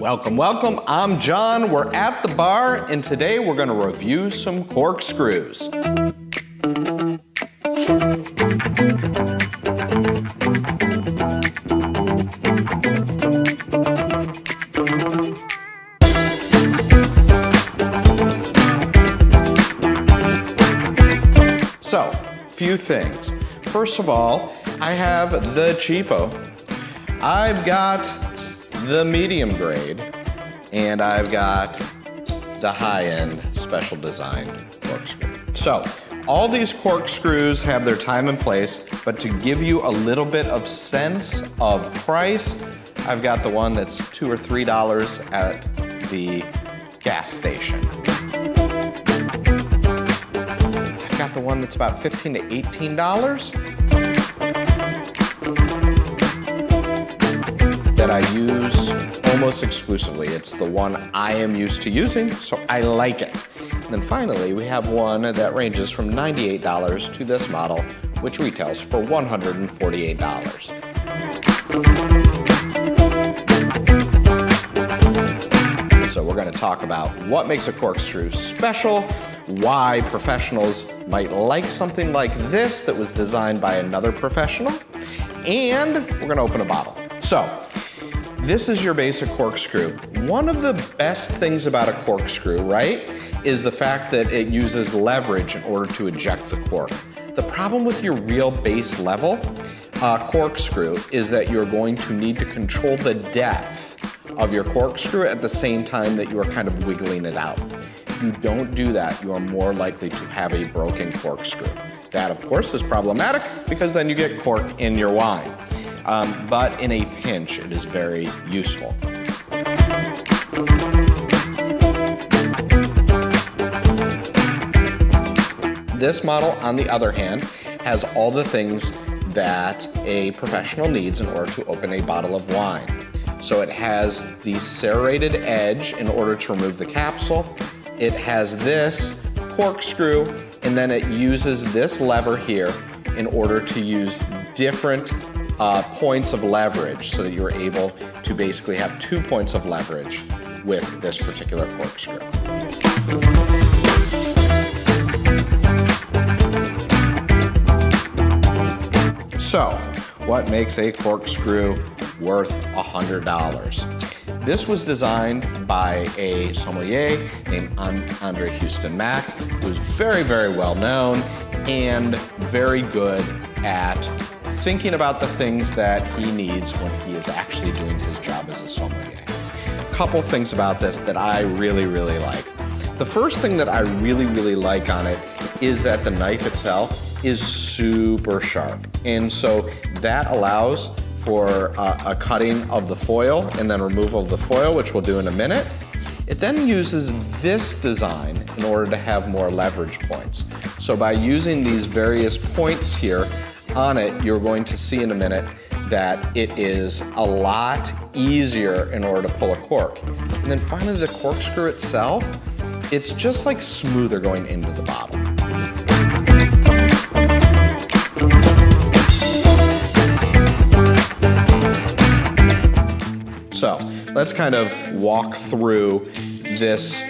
Welcome, welcome. I'm John. We're at the bar, and today we're going to review some corkscrews. So, few things. First of all, I have the cheapo. I've got the medium grade, and I've got the high-end special designed corkscrew. So, all these corkscrews have their time and place, but to give you a little bit of sense of price, I've got the one that's $2 or $3 at the gas station. I've got the one that's about $15 to $18 that I use almost exclusively. It's the one I am used to using, so I like it. And then finally, we have one that ranges from $98 to this model, which retails for $148. So we're going to talk about what makes a corkscrew special, why professionals might like something like this that was designed by another professional, and we're going to open a bottle. So, this is your basic corkscrew. One of the best things about a corkscrew, right, is the fact that it uses leverage in order to eject the cork. The problem with your real base level corkscrew is that you're going to need to control the depth of your corkscrew at the same time that you are kind of wiggling it out. If you don't do that, you are more likely to have a broken corkscrew. That, of course, is problematic because then you get cork in your wine. But in a pinch, it is very useful. This model, on the other hand, has all the things that a professional needs in order to open a bottle of wine. So it has the serrated edge in order to remove the capsule. It has this corkscrew, and then it uses this lever here in order to use different points of leverage so that you're able to basically have 2 points of leverage with this particular corkscrew. So, what makes a corkscrew worth $100? This was designed by a sommelier named Andre Houston Mack, who's very, very well known and very good at thinking about the things that he needs when he is actually doing his job as a sommelier. A couple things about this that I really, really like. The first thing that I really, really like on it is that the knife itself is super sharp. And so that allows for a cutting of the foil and then removal of the foil, which we'll do in a minute. It then uses this design in order to have more leverage points. So by using these various points here on it, you're going to see in a minute that it is a lot easier in order to pull a cork. And then finally, the corkscrew itself, it's just like smoother going into the bottle. So let's kind of walk through this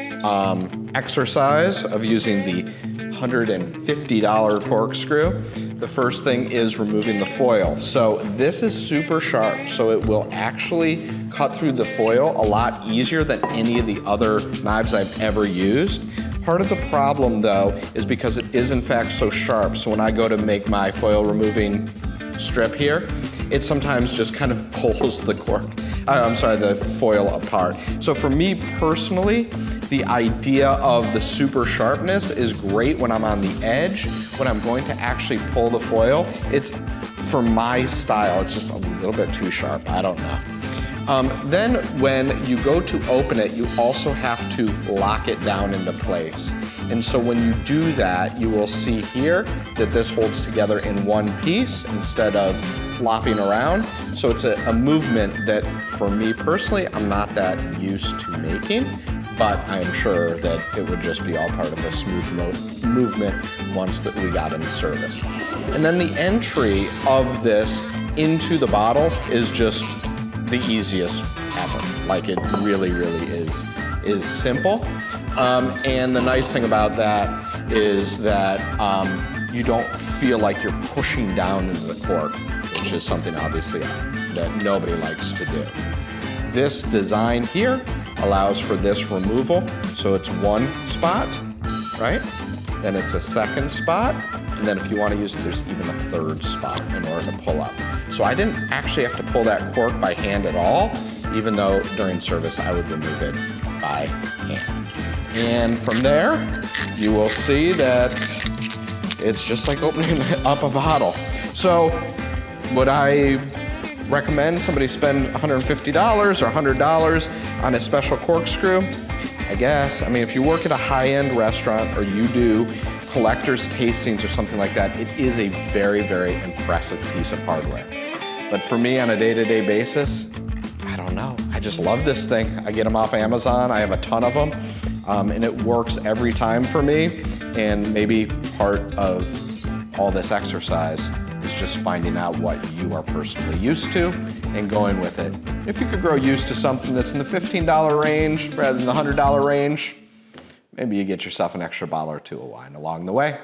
exercise of using the $150 corkscrew. The first thing is removing the foil. So this is super sharp, so it will actually cut through the foil a lot easier than any of the other knives I've ever used. Part of the problem though is because it is in fact so sharp, so when I go to make my foil removing strip here, it sometimes just kind of pulls the the foil apart. So for me personally, the idea of the super sharpness is great when I'm on the edge. When I'm going to actually pull the foil, it's, for my style, it's just a little bit too sharp, I don't know. Then when you go to open it, you also have to lock it down into place. And so when you do that, you will see here that this holds together in one piece instead of flopping around. So it's a movement that, for me personally, I'm not that used to making, but I'm sure that it would just be all part of a smooth movement once that we got in service. And then the entry of this into the bottle is just the easiest ever. Like it really, really is simple. And the nice thing about that is that you don't feel like you're pushing down into the cork, which is something obviously that nobody likes to do. This design here allows for this removal. So it's one spot, right? Then it's a second spot. And then if you want to use it, there's even a third spot in order to pull up. So I didn't actually have to pull that cork by hand at all, even though during service I would remove it by hand. And from there, you will see that it's just like opening up a bottle. So would I recommend somebody spend $150 or $100 on a special corkscrew? I guess. I mean, if you work at a high-end restaurant or you do collector's tastings or something like that, it is a very, very impressive piece of hardware. But for me, on a day-to-day basis, I don't know. I just love this thing. I get them off Amazon. I have a ton of them, and it works every time for me. And maybe part of all this exercise is just finding out what you are personally used to and going with it. If you could grow used to something that's in the $15 range rather than the $100 range, maybe you get yourself an extra bottle or two of wine along the way.